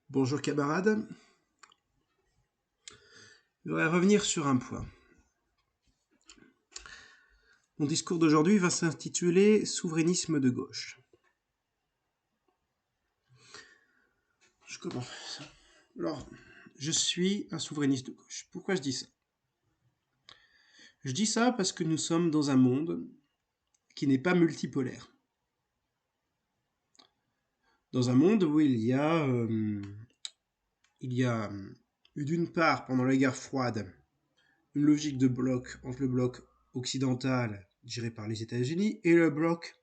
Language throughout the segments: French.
Bonjour camarades, je voudrais revenir sur un point. Mon discours d'aujourd'hui va s'intituler « Souverainisme de gauche ». Je commence. Alors, je suis un souverainiste de gauche. Pourquoi je dis ça? Je dis ça parce que nous sommes dans un monde qui n'est pas multipolaire. Dans un monde où il y a d'une part, pendant la guerre froide, une logique de bloc entre le bloc occidental, géré par les États-Unis, et le bloc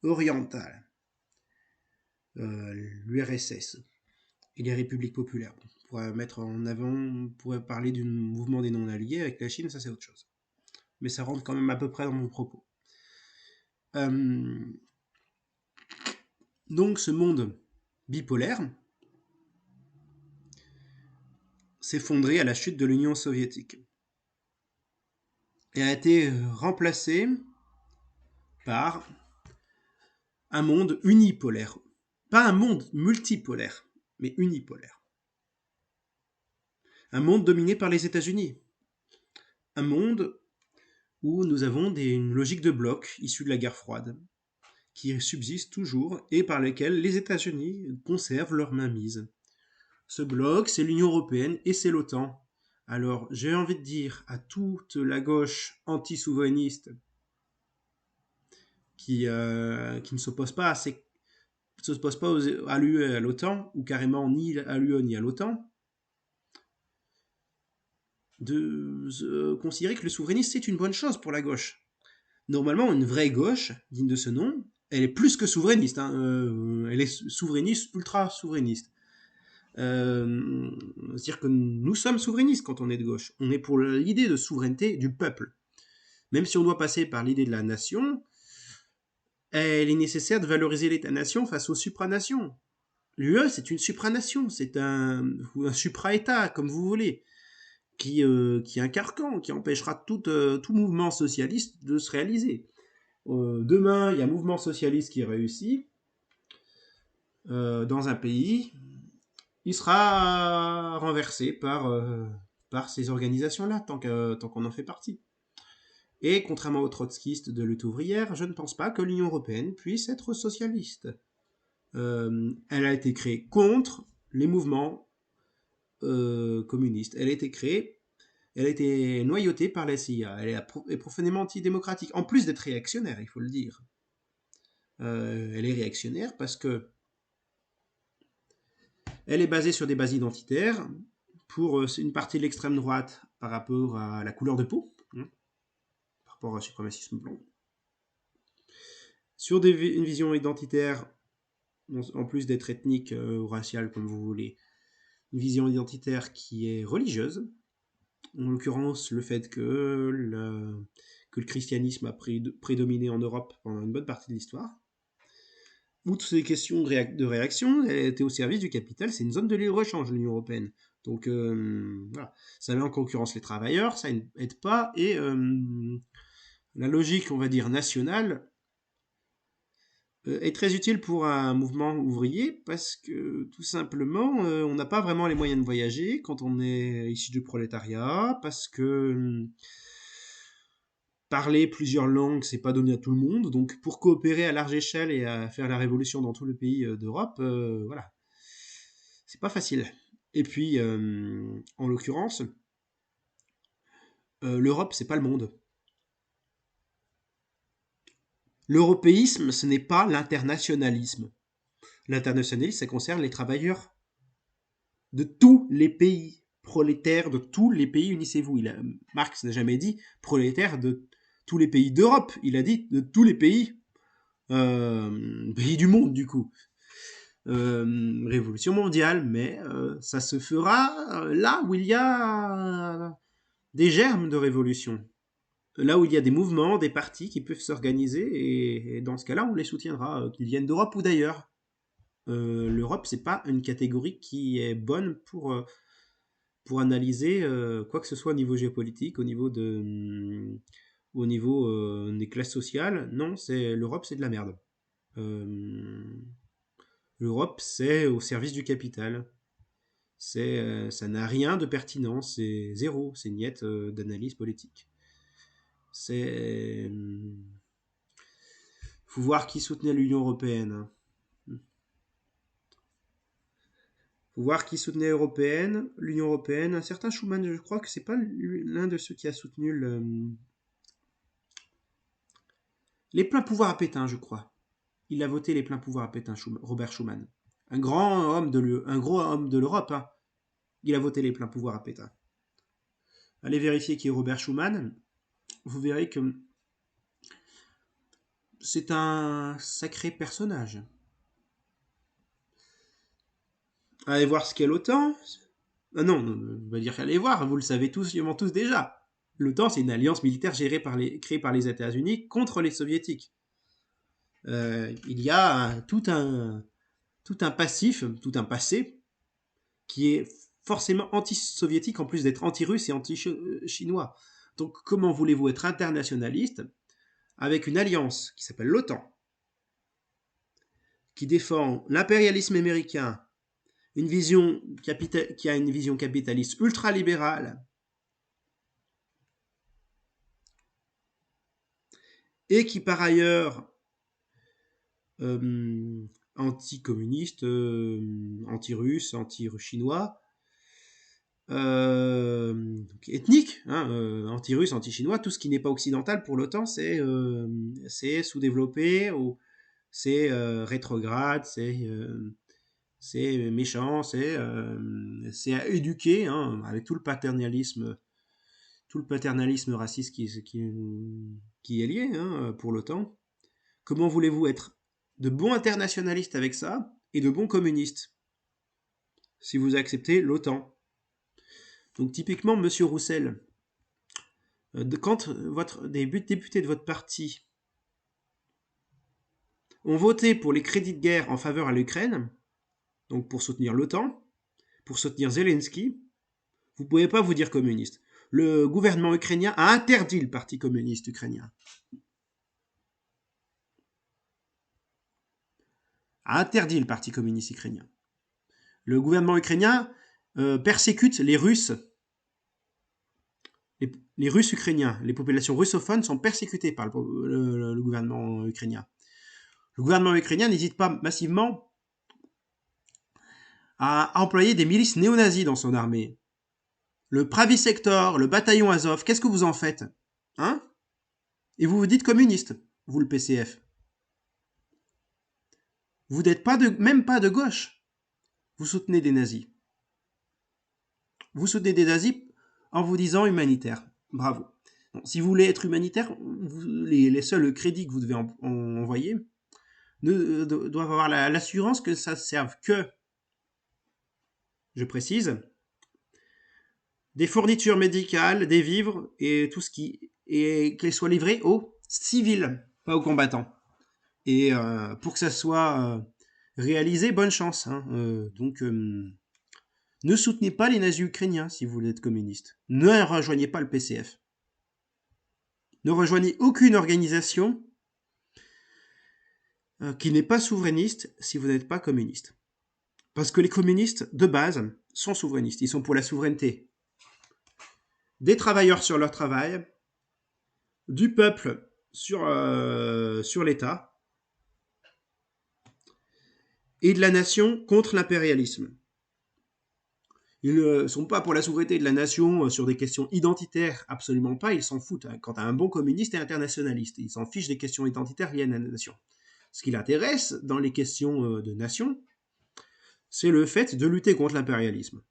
oriental, l'URSS, et les républiques populaires. On pourrait mettre en avant, on pourrait parler du mouvement des non-alliés avec la Chine, ça c'est autre chose. Mais ça rentre quand même à peu près dans mon propos. Donc ce monde bipolaire s'effondrait à la chute de l'Union soviétique et a été remplacé par un monde unipolaire. Pas un monde multipolaire, mais unipolaire. Un monde dominé par les États-Unis. Un monde où nous avons une logique de bloc issue de la guerre froide, qui subsiste toujours et par lesquels les États-Unis conservent leur mainmise. Ce bloc, c'est l'Union européenne et c'est l'OTAN. Alors, j'ai envie de dire à toute la gauche anti-souverainiste qui ne s'oppose pas à l'UE et à l'OTAN, ou carrément ni à l'UE ni à l'OTAN, de considérer que le souverainisme, c'est une bonne chose pour la gauche. Normalement, une vraie gauche, digne de ce nom, elle est plus que souverainiste. Elle est souverainiste, ultra souverainiste. C'est-à-dire que nous sommes souverainistes quand on est de gauche. On est pour l'idée de souveraineté du peuple. Même si on doit passer par l'idée de la nation, il est nécessaire de valoriser l'État-nation face aux supranations. L'UE, c'est une supranation, c'est un supra-État, comme vous voulez, qui est un carcan, qui empêchera tout mouvement socialiste de se réaliser. Demain, il y a un mouvement socialiste qui réussit dans un pays, il sera renversé par ces organisations-là, tant qu'on en fait partie. Et contrairement aux trotskistes de lutte ouvrière, je ne pense pas que l'Union européenne puisse être socialiste. Elle a été créée contre les mouvements communistes. Elle a été noyautée par la CIA. Elle est profondément antidémocratique, en plus d'être réactionnaire, il faut le dire. Elle est réactionnaire parce que elle est basée sur des bases identitaires pour une partie de l'extrême droite par rapport à la couleur de peau, par rapport au suprémacisme blanc. Sur une vision identitaire, en plus d'être ethnique ou raciale, comme vous voulez, une vision identitaire qui est religieuse, en l'occurrence le fait que le christianisme a prédominé en Europe pendant une bonne partie de l'histoire. Outre ces questions de réaction, elle était au service du capital, c'est une zone de libre-échange, l'Union européenne. Donc voilà, ça met en concurrence les travailleurs, ça n'aide pas, et la logique, on va dire, nationale est très utile pour un mouvement ouvrier parce que tout simplement, on n'a pas vraiment les moyens de voyager quand on est issu du prolétariat, parce que parler plusieurs langues, c'est pas donné à tout le monde. Donc, pour coopérer à large échelle et à faire la révolution dans tous les pays d'Europe, voilà, c'est pas facile. Et puis, en l'occurrence, l'Europe, c'est pas le monde. L'européisme, ce n'est pas l'internationalisme. L'internationalisme, ça concerne les travailleurs de tous les pays, prolétaires de tous les pays, unissez-vous. Marx n'a jamais dit prolétaires de tous les pays d'Europe, il a dit de tous les pays du monde, du coup. Révolution mondiale, mais ça se fera là où il y a des germes de révolution. Là où il y a des mouvements, des partis qui peuvent s'organiser, et dans ce cas-là, on les soutiendra, qu'ils viennent d'Europe ou d'ailleurs. L'Europe, c'est pas une catégorie qui est bonne pour analyser quoi que ce soit au niveau géopolitique, au niveau des classes sociales. Non, l'Europe, c'est de la merde. L'Europe, c'est au service du capital. Ça n'a rien de pertinent, c'est zéro, c'est niette d'analyse politique. C'est... faut voir qui soutenait l'Union européenne. Hein. Faut voir qui soutenait l'Union européenne. Un certain Schuman, je crois que c'est pas l'un de ceux qui a soutenu les pleins pouvoirs à Pétain, je crois. Il a voté les pleins pouvoirs à Pétain, Robert Schuman. Un gros homme de l'Europe. Hein. Il a voté les pleins pouvoirs à Pétain. Allez vérifier qui est Robert Schuman. Vous verrez que c'est un sacré personnage. Allez voir ce qu'est l'OTAN. Ah non, on va dire allez voir, vous le savez sûrement tous déjà. L'OTAN, c'est une alliance militaire créée par les États-Unis contre les Soviétiques. Il y a tout un passif, tout un passé qui est forcément anti-soviétique en plus d'être anti-russe et anti-chinois. Donc comment voulez-vous être internationaliste avec une alliance qui s'appelle l'OTAN, qui défend l'impérialisme américain, qui a une vision capitaliste ultra-libérale, et qui par ailleurs anti-communiste, anti-russe, anti-chinois, ethnique, hein, anti-russe, anti-chinois, tout ce qui n'est pas occidental pour l'OTAN, c'est sous-développé, c'est rétrograde, c'est méchant, c'est à éduquer, hein, avec tout le paternalisme raciste qui est lié hein, pour l'OTAN. Comment voulez-vous être de bons internationalistes avec ça et de bons communistes si vous acceptez l'OTAN? Donc typiquement, Monsieur Roussel, quand des députés de votre parti ont voté pour les crédits de guerre en faveur à l'Ukraine, donc pour soutenir l'OTAN, pour soutenir Zelensky, vous ne pouvez pas vous dire communiste. Le gouvernement ukrainien a interdit le parti communiste ukrainien. A interdit le parti communiste ukrainien. Le gouvernement ukrainien persécute les Russes. Les Russes ukrainiens, les populations russophones sont persécutées par le gouvernement ukrainien. Le gouvernement ukrainien n'hésite pas massivement à employer des milices néo-nazis dans son armée. Le Pravi Sector, le bataillon Azov, qu'est-ce que vous en faites? Hein? Et vous vous dites communiste, vous le PCF. Vous n'êtes même pas de gauche. Vous soutenez des nazis. Vous soutenez des nazis en vous disant humanitaire. Bravo. Bon, si vous voulez être humanitaire, les seuls crédits que vous devez envoyer doivent avoir l'assurance que ça serve que, je précise, des fournitures médicales, des vivres et tout ce et qu'elles soient livrées aux civils, pas aux combattants. Et pour que ça soit réalisé, bonne chance. Hein. Donc, ne soutenez pas les nazis ukrainiens si vous voulez être communiste. Ne rejoignez pas le PCF. Ne rejoignez aucune organisation qui n'est pas souverainiste si vous n'êtes pas communiste. Parce que les communistes, de base, sont souverainistes. Ils sont pour la souveraineté des travailleurs sur leur travail, du peuple sur l'État, et de la nation contre l'impérialisme. Ils ne sont pas pour la souveraineté de la nation sur des questions identitaires, absolument pas, ils s'en foutent. Quant à un bon communiste et internationaliste, ils s'en fichent des questions identitaires liées à la nation. Ce qui l'intéresse dans les questions de nation, c'est le fait de lutter contre l'impérialisme.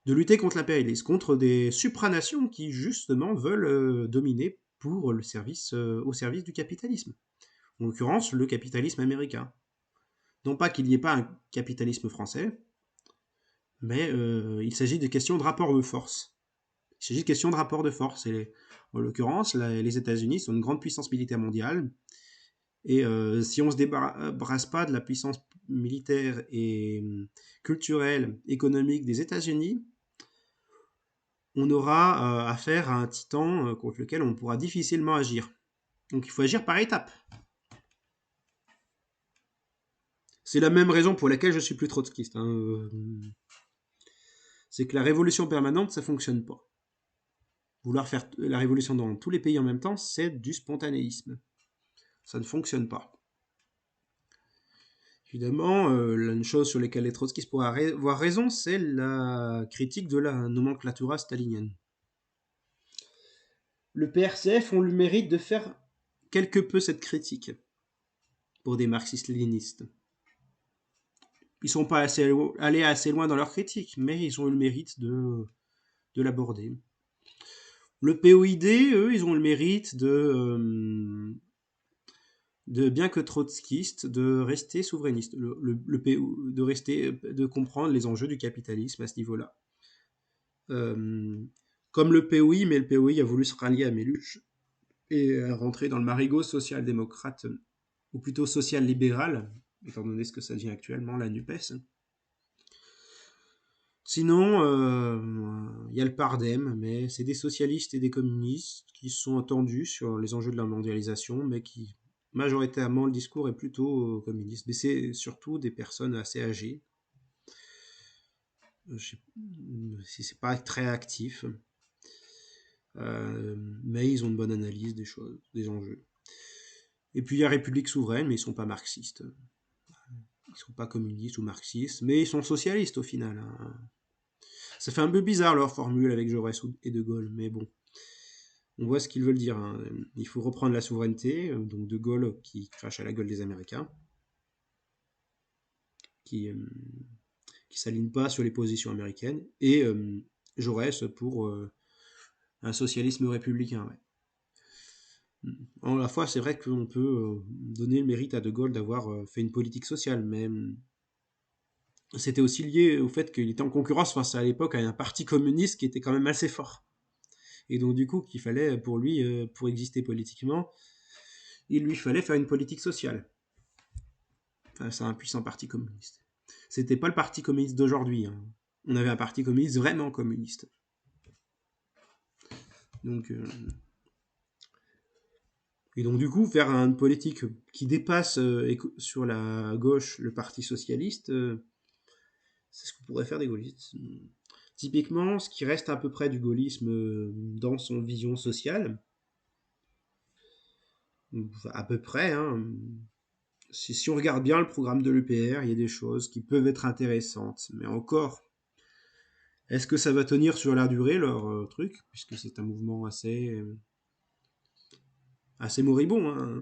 De lutter contre l'impérialisme, contre des supranations qui justement veulent dominer pour au service du capitalisme. En l'occurrence, le capitalisme américain. Non pas qu'il n'y ait pas un capitalisme français, mais il s'agit de questions de rapport de force. Il s'agit de questions de rapport de force. Et en l'occurrence, les États-Unis sont une grande puissance militaire mondiale. Et si on ne se débarrasse pas de la puissance militaire et culturelle, économique des États-Unis, on aura affaire à un titan contre lequel on pourra difficilement agir. Donc il faut agir par étapes. C'est la même raison pour laquelle je suis plus trotskiste, hein. C'est que la révolution permanente, ça fonctionne pas. Vouloir faire la révolution dans tous les pays en même temps, c'est du spontanéisme. Ça ne fonctionne pas. Évidemment, une chose sur laquelle les trotskistes pourraient avoir raison, c'est la critique de la nomenclatura stalinienne. Le PRCF ont le mérite de faire quelque peu cette critique pour des marxistes-léninistes. Ils ne sont pas allés assez loin dans leur critique, mais ils ont eu le mérite de l'aborder. Le POID, eux, ils ont le mérite bien que trotskiste, de rester souverainiste, de comprendre les enjeux du capitalisme à ce niveau-là. Comme le POI, mais le POI a voulu se rallier à Méluche et rentrer dans le marigot social-démocrate, ou plutôt social-libéral, étant donné ce que ça devient actuellement, la NUPES. Sinon, y a le PARDEM, mais c'est des socialistes et des communistes qui sont entendus sur les enjeux de la mondialisation, mais qui, majoritairement, le discours est plutôt communiste. Mais c'est surtout des personnes assez âgées. C'est pas très actif. Mais ils ont une bonne analyse des choses, des enjeux. Et puis il y a République souveraine, mais ils sont pas marxistes. Ils sont pas communistes ou marxistes, mais ils sont socialistes au final, hein. Ça fait un peu bizarre leur formule avec Jaurès et De Gaulle, mais bon, on voit ce qu'ils veulent dire, hein. Il faut reprendre la souveraineté, donc De Gaulle qui crache à la gueule des Américains, qui s'aligne pas sur les positions américaines, et Jaurès pour un socialisme républicain. Ouais. En la fois, c'est vrai qu'on peut donner le mérite à De Gaulle d'avoir fait une politique sociale, mais c'était aussi lié au fait qu'il était en concurrence face à l'époque à un parti communiste qui était quand même assez fort. Et donc du coup, qu'il fallait pour lui, pour exister politiquement, il lui fallait faire une politique sociale face à un puissant parti communiste. C'était pas le parti communiste d'aujourd'hui, hein. On avait un parti communiste vraiment communiste. Donc, et donc du coup, faire une politique qui dépasse sur la gauche le parti socialiste, c'est ce que pourraient faire des gaullistes. Typiquement, ce qui reste à peu près du gaullisme dans son vision sociale, à peu près, hein, si on regarde bien le programme de l'EPR, il y a des choses qui peuvent être intéressantes. Mais encore, est-ce que ça va tenir sur la durée, leur truc, puisque c'est un mouvement assez moribond, hein.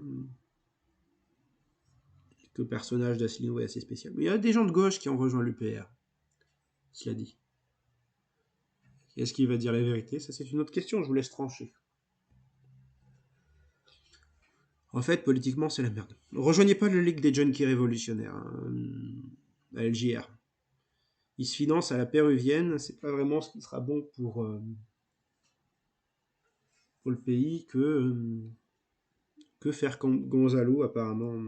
Le personnage d'Asselineau est assez spécial. Mais il y a des gens de gauche qui ont rejoint l'UPR, cela dit. Est-ce qu'il va dire la vérité? Ça, c'est une autre question, je vous laisse trancher. En fait, politiquement, c'est la merde. Rejoignez pas le Ligue des Junkies révolutionnaires, hein, à LJR. Ils se financent à la péruvienne, c'est pas vraiment ce qui sera bon pour le pays que faire Gonzalo, apparemment.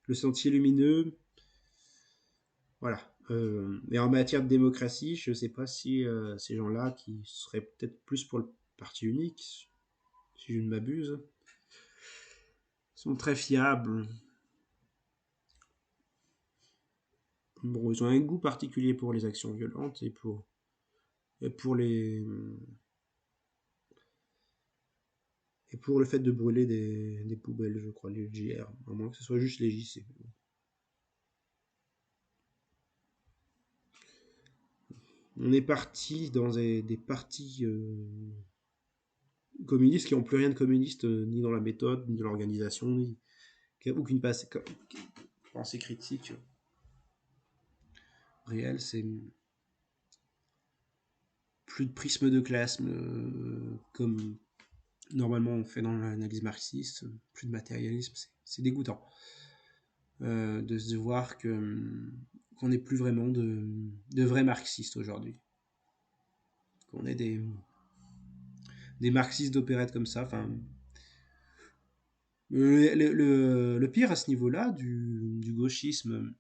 Le sentier lumineux, voilà. Et en matière de démocratie, je sais pas si ces gens-là, qui seraient peut-être plus pour le parti unique, si je ne m'abuse, sont très fiables. Bon, ils ont un goût particulier pour les actions violentes et pour le fait de brûler des poubelles, je crois, les JR, à moins que ce soit juste les JC. On est parti dans des partis communistes qui n'ont plus rien de communiste, ni dans la méthode, ni dans l'organisation, ni aucune pensée critique réelle. C'est plus de prisme de classe, comme normalement on fait dans l'analyse marxiste, plus de matérialisme, c'est dégoûtant de se voir qu'on n'est plus vraiment de vrais marxistes aujourd'hui. Qu'on est des marxistes d'opérette comme ça. Enfin, le pire à ce niveau-là du gauchisme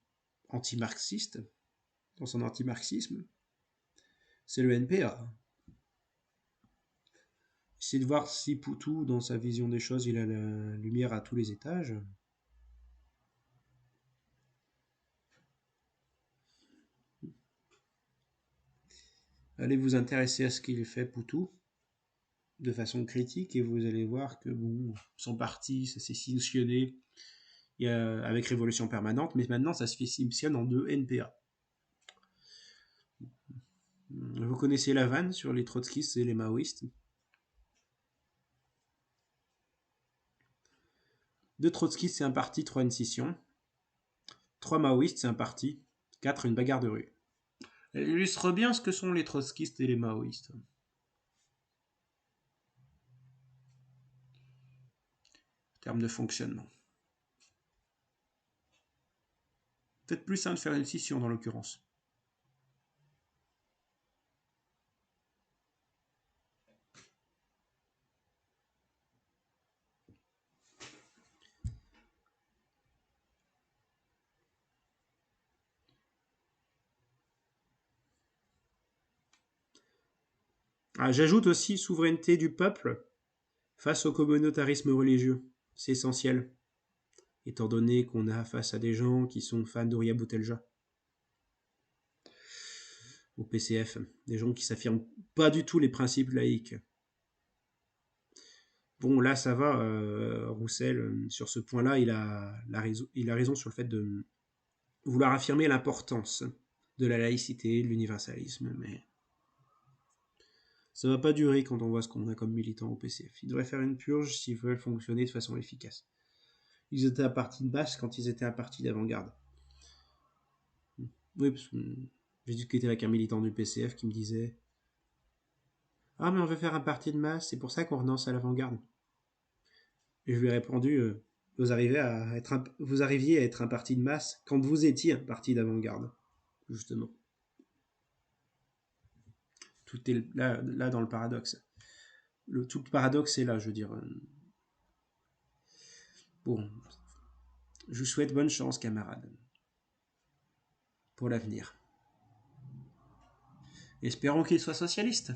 anti-marxiste, dans son anti-marxisme, c'est le NPA. Essayez de voir si Poutou, dans sa vision des choses, il a la lumière à tous les étages. Allez vous intéresser à ce qu'il fait Poutou de façon critique et vous allez voir que bon, son parti, ça s'est scissionné avec Révolution Permanente, mais maintenant ça se scissionne en deux NPA. Vous connaissez la vanne sur les trotskistes et les maoïstes. Deux trotskistes, c'est un parti, trois une scission. Trois maoïstes, c'est un parti. Quatre, une bagarre de rue. Elle illustre bien ce que sont les trotskistes et les maoïstes. En termes de fonctionnement. Peut-être plus simple de faire une scission dans l'occurrence. Ah, j'ajoute aussi souveraineté du peuple face au communautarisme religieux. C'est essentiel, étant donné qu'on a face à des gens qui sont fans d'Ouria Boutelja, au PCF, des gens qui s'affirment pas du tout les principes laïques. Bon, là, ça va, Roussel, sur ce point-là, il a raison sur le fait de vouloir affirmer l'importance de la laïcité, de l'universalisme, mais ça va pas durer quand on voit ce qu'on a comme militants au PCF. Ils devraient faire une purge s'ils veulent fonctionner de façon efficace. Ils étaient un parti de base quand ils étaient un parti d'avant-garde. Oui, parce que j'ai discuté avec un militant du PCF qui me disait Ah, mais on veut faire un parti de masse, c'est pour ça qu'on renonce à l'avant-garde. Et je lui ai répondu vous arriviez à être un parti de masse quand vous étiez un parti d'avant-garde, justement. Tout est là dans le paradoxe. Tout le paradoxe est là, je veux dire. Bon, je vous souhaite bonne chance, camarades, pour l'avenir. Espérons qu'il soit socialiste.